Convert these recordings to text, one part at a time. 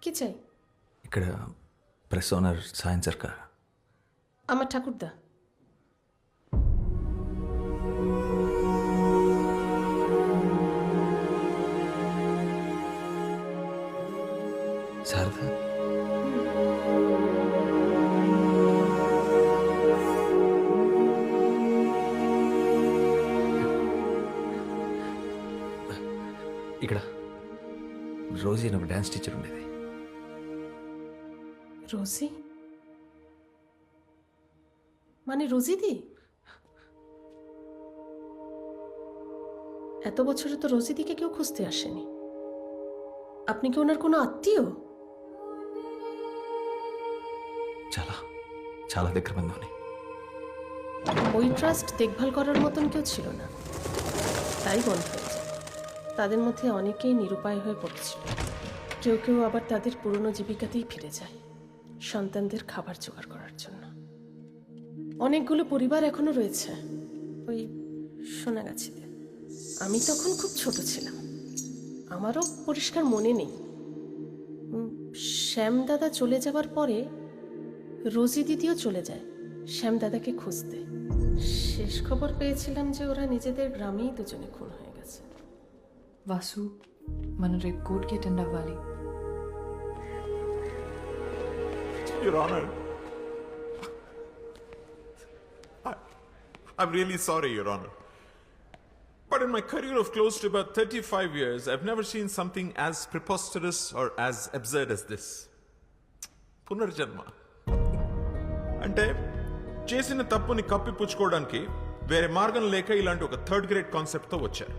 কি চাই? ఇక్కడ ప్రెస్ ఓనర్ సాయం సర్కార్. আমার ঠাকুরদা। శారద, ఇక్కడ రోజీ అని ఒక డ్యాన్స్ టీచర్ ఉండేది. রোজি? মানে রোজিদি? এত বছরে তো রোজিদিকে কেউ খুঁজতে আসেনি। আপনি কি ওনার কোনো আত্মীয়? చాలా చాలా దగ్గర బంధువుని. ওই ট্রাস্ট দেখভাল করার মতন কেউ ছিল না, তাই বন্ধ হয়েছে। তাদের মধ্যে অনেকেই নিরুপায় হয়ে পড়েছিল, কেউ কেউ আবার তাদের পুরনো জীবিকাতেই ফিরে যায় সন্তানদের খাবার জোগাড় করার জন্য। অনেকগুলো পরিবার এখনো রয়েছে ওই সোনাগাছিতে। আমি তখন খুব ছোট ছিলাম, আমারও পরিষ্কার মনে নেই। শ্যামদাদা চলে যাওয়ার পরে রোজি দিদিও চলে যায় শ্যামদাদাকে খুঁজতে। শেষ খবর পেয়েছিলাম যে ওরা নিজেদের গ্রামেই দুজনে খুন হয়ে গেছে। వాసు, మనం రేపు కోర్టుకి అటెండ్ అవ్వాలి. Your Honor, I'm really sorry, Your Honor. But in my career of close to about 35 years, I've never seen something as preposterous or as absurd as this. పునర్జన్మ అంటే చేసిన తప్పుని కప్పిపుచ్చుకోవడానికి వేరే మార్గం లేక ఇలాంటి ఒక థర్డ్ గ్రేడ్ కాన్సెప్ట్తో వచ్చారు.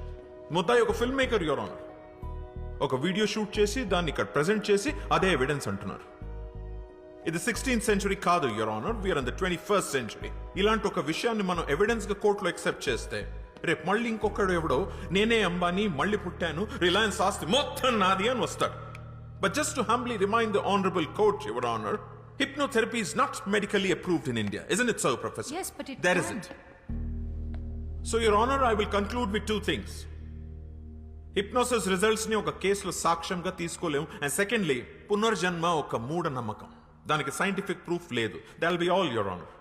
ముద్దాయి ఒక ఫిల్మ్ మేకర్, యువర్ ఆనర్. ఒక వీడియో షూట్ చేసి దాన్ని ఇక్కడ ప్రెజెంట్ చేసి అదే ఎవిడెన్స్ అంటున్నారు. ఇది 16th సెంచురీ కాదు, your honour. We are in the 21st century. ఇలాంటి ఒక విషయాన్ని మనం ఎవిడెన్స్ గా కోర్టులో ఎక్సెప్ట్ చేస్తే రేపు మళ్ళీ ఇంకొకడు ఎవడో నేనే అంబానీ మళ్ళీ పుట్టాను, రిలయన్స్ ఆస్తి మొత్తం నాది అని వస్తాడు. But just to humbly remind the honourable court, your honour, hypnotherapy is not medically approved in India. Isn't it so, Professor? Yes, but it There can't. isn't. So, Your Honor, I will conclude with two things. Hypnosis results ni oka కేసులో సాక్ష్యంగా తీసుకోలేము. And secondly, పునర్జన్మ ఒక మూఢ నమ్మకం. దానికి scientific proof లేదు. That'll be all, Your Honor.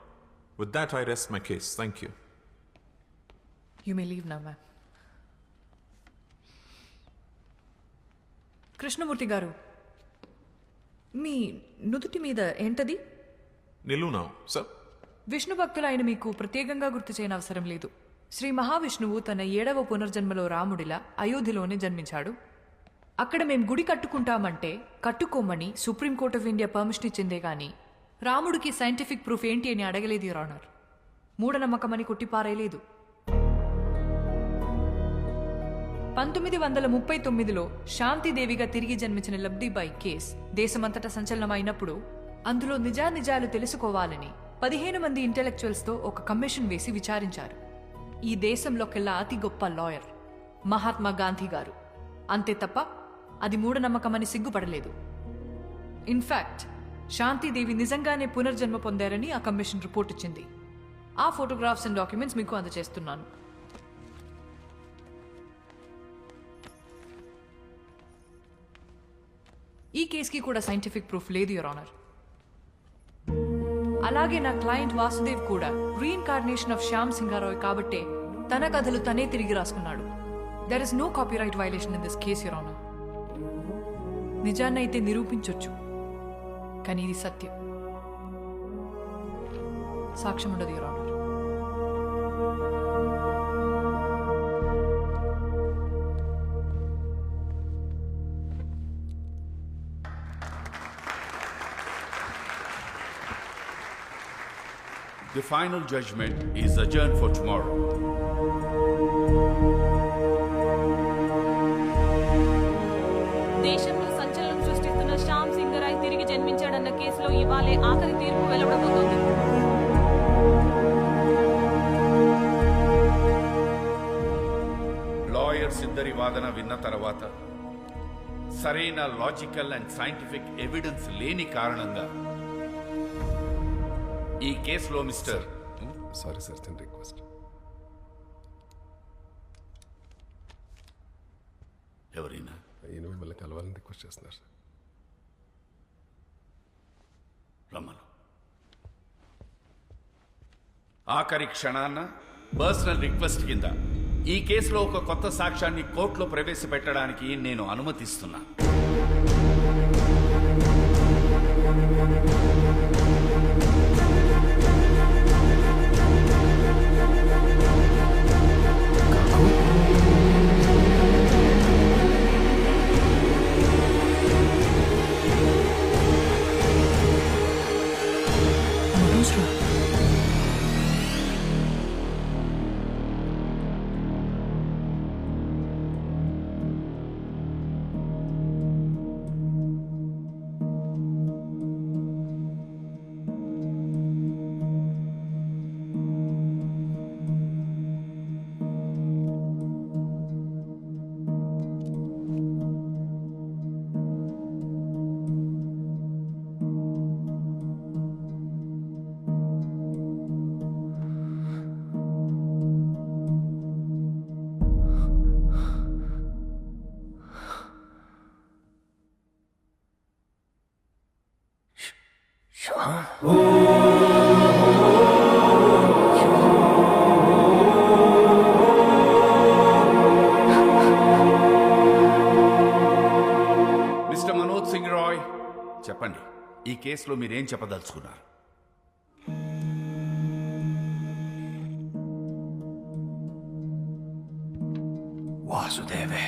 With that, I rest my case. Thank you. You may leave now, ma'am. Krishnamurthy గారు, మీ నుదుటి మీద ఏంటది? నిలువునా, సార్? విష్ణు భక్తులైన మీకు ప్రత్యేకంగా గుర్తు చేయని అవసరం లేదు. శ్రీ మహావిష్ణువు తన 7వ పునర్జన్మలో రాముడిలా అయోధ్యలోనే జన్మించాడు. అక్కడ మేం గుడి కట్టుకుంటామంటే కట్టుకోమని సుప్రీంకోర్ట్ ఆఫ్ ఇండియా పర్మిషన్ ఇచ్చిందే గాని రాముడికి సైంటిఫిక్ ప్రూఫ్ ఏంటి అని అడగలేదు, యువర్ ఆనర్. మూఢనమ్మకమని కొట్టిపారేయలేదు. 1939లో శాంతిదేవిగా తిరిగి జన్మించిన లబ్ధిబాయి కేస్ దేశమంతటా సంచలనమైనప్పుడు అందులో నిజాలు తెలుసుకోవాలని 15 మంది ఇంటెలెక్చువల్స్తో ఒక కమిషన్ వేసి విచారించారు. ఈ దేశంలోకెల్లా అతి గొప్ప లాయర్ మహాత్మా గాంధీ గారు. అంతే తప్ప అది మూఢనమ్మకమని సిగ్గుపడలేదు. ఇన్ఫాక్ట్ శాంతిదేవి నిజంగానే పునర్జన్మ పొందారని ఆ కమిషన్ రిపోర్ట్ ఇచ్చింది. ఆ ఫోటోగ్రాఫ్స్ అండ్ డాక్యుమెంట్స్ మీకు అందజేస్తున్నాను. ఈ కేసుకి కూడా సైంటిఫిక్ ప్రూఫ్ లేదు, యువర్ ఆనర్. అలాగే నా క్లయింట్ వాసుదేవ్ కూడా రీఇన్కార్నేషన్ ఆఫ్ శ్యామ్ సింగారాయ్ కాబట్టే తన కథలు తనే తిరిగి రాసుకున్నాడు. There is no copyright violation in this case, your honour. నిజాన్నైతే నిరూపించొచ్చు, కానీ ఇది సత్యం. సాక్ష్యం ఉండదు, your honour. The final judgment is adjourned for tomorrow. దేశంలో సంచలనం సృష్టిస్తున్న శ్యామ్ సింగరాయ్ తిరిగి జన్మించాడన్న కేసులో ఇవాళే ఆఖరి తీర్పు వెలువడబోతోంది. లాయర్స్ ఇద్దరి వాదన విన్న తర్వాత సరైన లాజికల్ అండ్ సైంటిఫిక్ ఎవిడెన్స్ లేని కారణంగా ఈ కేసులో మిస్టర్ సారీ సార్, చిన్న రిక్వెస్ట్. ఎవరైనా ఈయన మిమ్మల్ని కలవాలని రిక్వెస్ట్ చేస్తున్నారు సార్. రమ్మను. ఆఖరి క్షణాన్న పర్సనల్ రిక్వెస్ట్ కింద ఈ కేసులో ఒక కొత్త సాక్ష్యాన్ని కోర్టులో ప్రవేశపెట్టడానికి నేను అనుమతిస్తున్నా. మిస్టర్ మనోజ్ సింగ్ రాయ్, చెప్పండి, ఈ కేసులో మీరేం చెప్పదలుచుకున్నారు? వాసుదేవే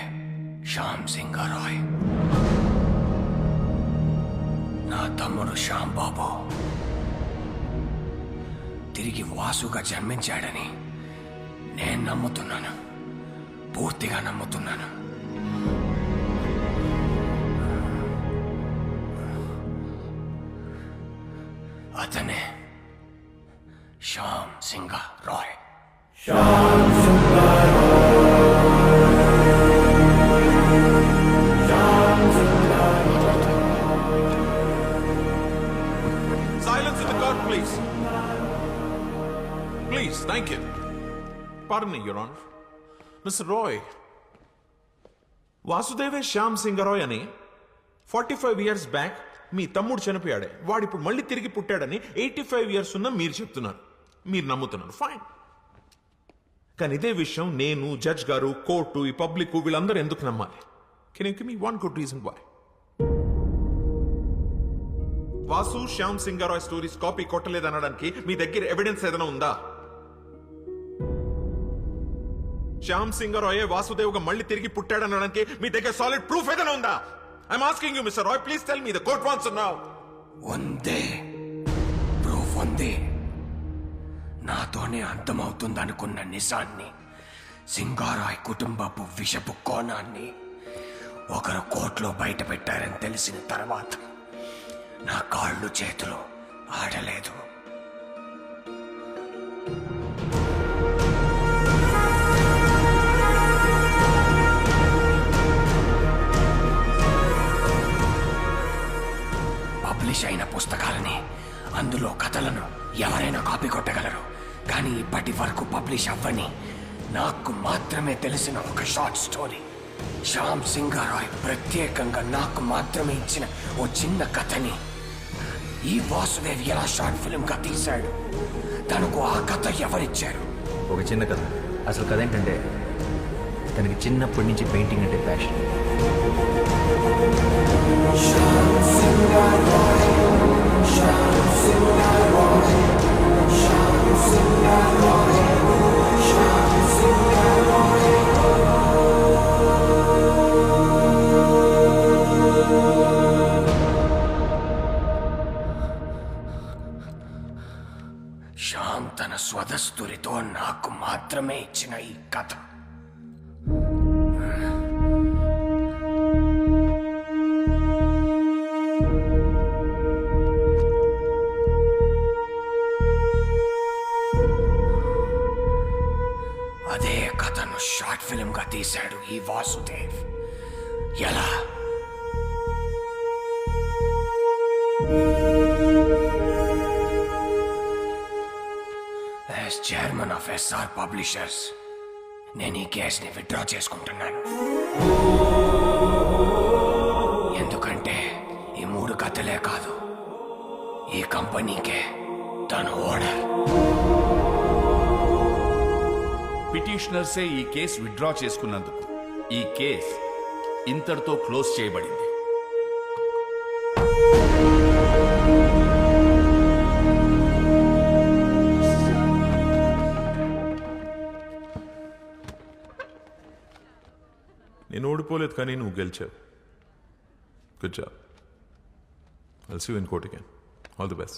శ్యామ్ సింగ్ రాయ్, నా తమ్ముడు శ్యామ్ బాబు తిరిగి వాసుగా జన్మించాడని నేను నమ్ముతున్నాను, పూర్తిగా నమ్ముతున్నాను. అతనే Shyam Singh Roy. Silence in the court, please. Please, thank you. Pardon me, Your Honor. Mr. Roy, వాసుదేవే Shyam Singh Roy అని 45 years బ్యాక్ మీ తమ్ముడు చనిపోయాడే, వాడు ఇప్పుడు మళ్ళీ తిరిగి పుట్టాడని 85 years ఉన్న మీరు చెప్తున్నారు, మీరు నమ్ముతున్నారు, ఫైన్. కానీ ఇదే విషయం నేను, జడ్జ్ గారు, కోర్టు, ఈ పబ్లిక్ వీళ్ళందరూ ఎందుకు నమ్మాలి? Can you give me one good reason why? Vasu Shyam Singh Roy stories copy కొట్టలేదనడానికి మీ దగ్గర ఎవిడెన్స్ ఏదైనా ఉందా? శ్యామ్ సింగ్ రాయ్ వాసుదేవ్ గా మళ్ళీ తిరిగి పుట్టాడనడానికి మీ దగ్గర సాలిడ్ ప్రూఫ్ ఏదైనా ఉందా? I'm asking you mister Roy, please tell me. The court wants to know. ఉందే, ప్రూఫ్ ఉంది. నాతోనే అంతమవుతుందనుకున్న నిజాన్ని, సింగారాయ్ కుటుంబపు విషపు కోణాన్ని ఒకరు కోర్టులో బయట పెట్టారని తెలిసిన తర్వాత నా కాళ్ళు చేతులు ఆడలేదు. పబ్లిష్ అయిన పుస్తకాలని, అందులో కథలను ఎవరైనా కాపీ కొట్టగలరు. కానీ ఇప్పటి వరకు పబ్లిష్ అవ్వని, నాకు మాత్రమే తెలిసిన ఒక షార్ట్ స్టోరీ, శ్యామ్ సింగ్ రాయ్ ప్రత్యేకంగా నాకు మాత్రమే ఇచ్చిన ఓ చిన్న కథని ఈ వాసుదేవ్ ఎలా షార్ట్ ఫిల్మ్ గా తీశాడు, తనకు ఆ కథ ఎవరిచ్చారు? ఒక చిన్న కథ. అసలు కథ ఏంటంటే, తనకి చిన్నప్పటి నుంచి పెయింటింగ్ అంటే ప్యాషన్. శ్యామ్ తన స్వదస్తురితో నాకు మాత్రమే ఇచ్చిన ఈ కథ అదే కథను షార్ట్ ఫిల్మ్ గా తీశాడు ఈ వాసుదేవ్. ఎలా? As chairman of SR publishers నేను ఈ కేసుని విత్డ్రా చేసుకుంటున్నాను. ఎందుకంటే ఈ 3 కథలే కాదు, ఈ కంపెనీకే తను ఓనర్. పిటిషనర్సే ఈ కేసు విత్డ్రా చేసుకున్నందుకు ఈ కేస్ ఇంతటితో క్లోజ్ చేయబడింది. నేను ఓడిపోలేదు కానీ నువ్వు గెలిచావు. Good job. I'll see you in court again. All the best.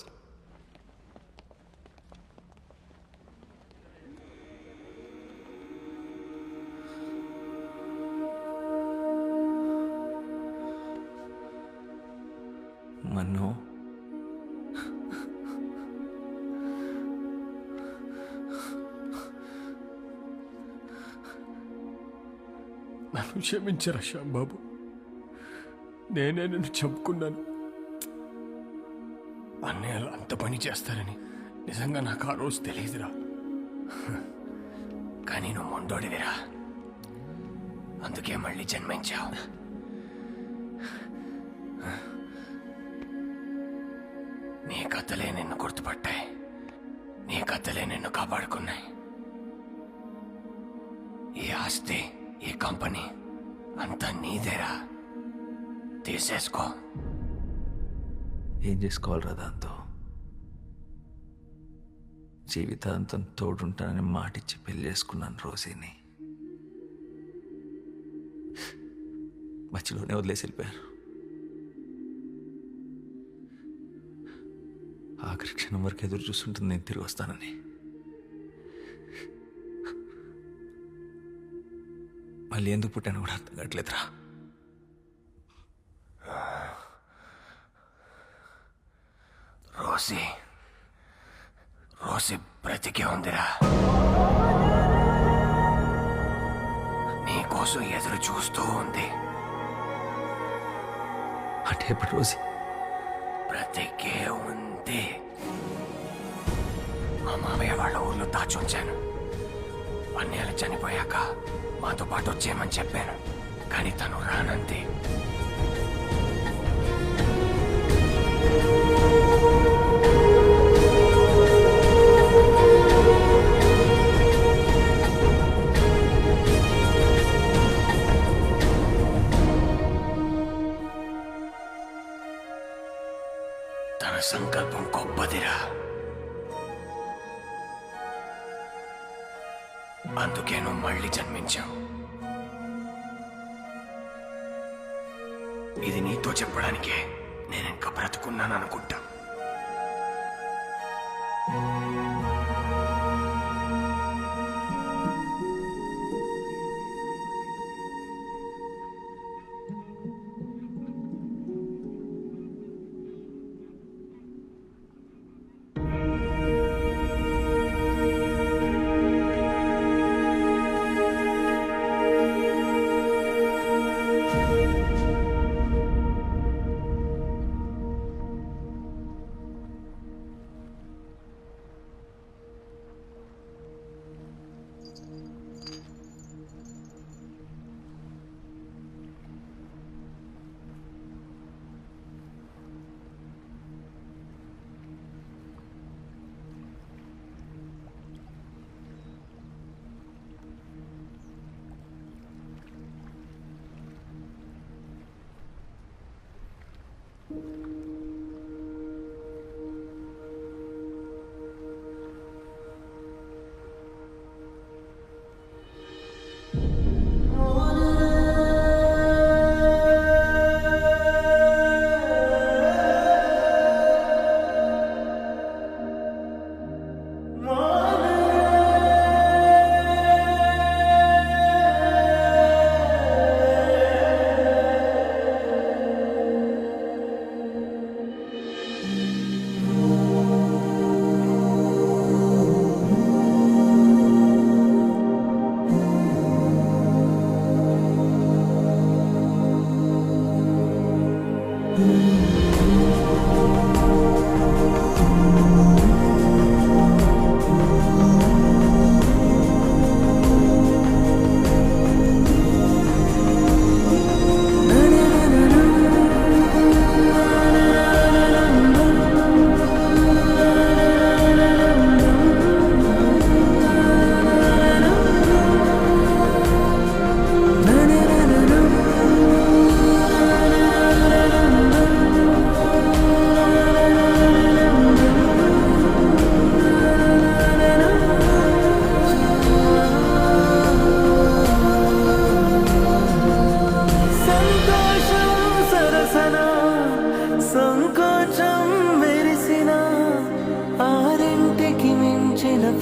మన్ను, నన్ను క్షమించరా శ్యాంబాబు, నేనే నిన్ను చంపుకున్నాను. అన్నయ్యలు అంత పని చేస్తారని నిజంగా నాకు ఆ రోజు తెలియదురా. కానీ నువ్వు మొండోడివిరా, అందుకే మళ్ళీ జన్మించావు. నీ కథలే నిన్ను గుర్తుపట్టాయి, నీ కథలే నిన్ను కాపాడుకున్నాయి. ఈ ఆస్తి, ఈ కంపెనీ అంతా నీదేరా, తీసేసుకో. ఏం చేసుకోవాలరా దాంతో? జీవితాంతం తోడుంటానని మాటిచ్చి పెళ్లి చేసుకున్నాను రోజీని. మధ్యలోనే వదిలేసి వెళ్ళిపోయారు. ఆఖరి క్షణం వరకు ఎదురు చూస్తుంటుంది నేను తిరిగి వస్తానని. మళ్ళీ ఎందుకు పుట్టాను కూడా అర్థం కావట్లేదురా. రోసి రోసి బ్రతికే ఉందిరా, నీకోసం ఎదురు చూస్తూ ఉంది. అంటే ఇప్పుడు రోజీ బ్రతికే ఉంది. మా మామయ్య వాళ్ళ ఊర్లో దాచుంచాను. అన్నయ్యలు చనిపోయాక మాతో పాటు వచ్చేయమని చెప్పాను, కానీ తను రానంది. తన సంకల్పం గొప్పదిరా, అందుకే నువ్వు మళ్ళీ జన్మించావు. ఇది నీతో చెప్పడానికే నేను ఇంకా బ్రతుకున్నాను అనుకుంటా.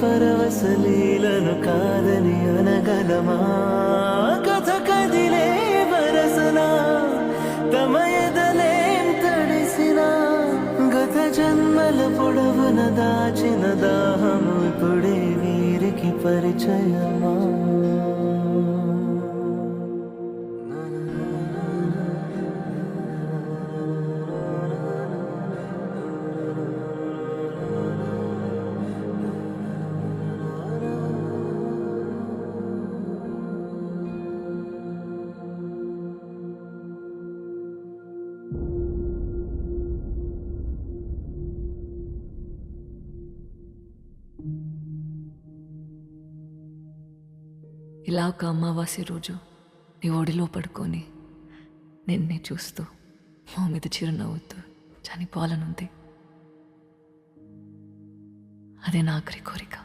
పరవశలీలను కాదని అనగలమా కథ కదిలే వరసన తమ ఎదలేం తడిసిన గత జన్మల పొడవున దాచిన దాహము ఇప్పుడే వీరికి పరిచయమా ఇలా ఒక అమావాస్య రోజు నీ ఒడిలో పడుకొని నిన్నే చూస్తూ మా మీద చిరునవ్వుతూ చనిపోవాలనుంది అదే నా ఆఖరి కోరిక.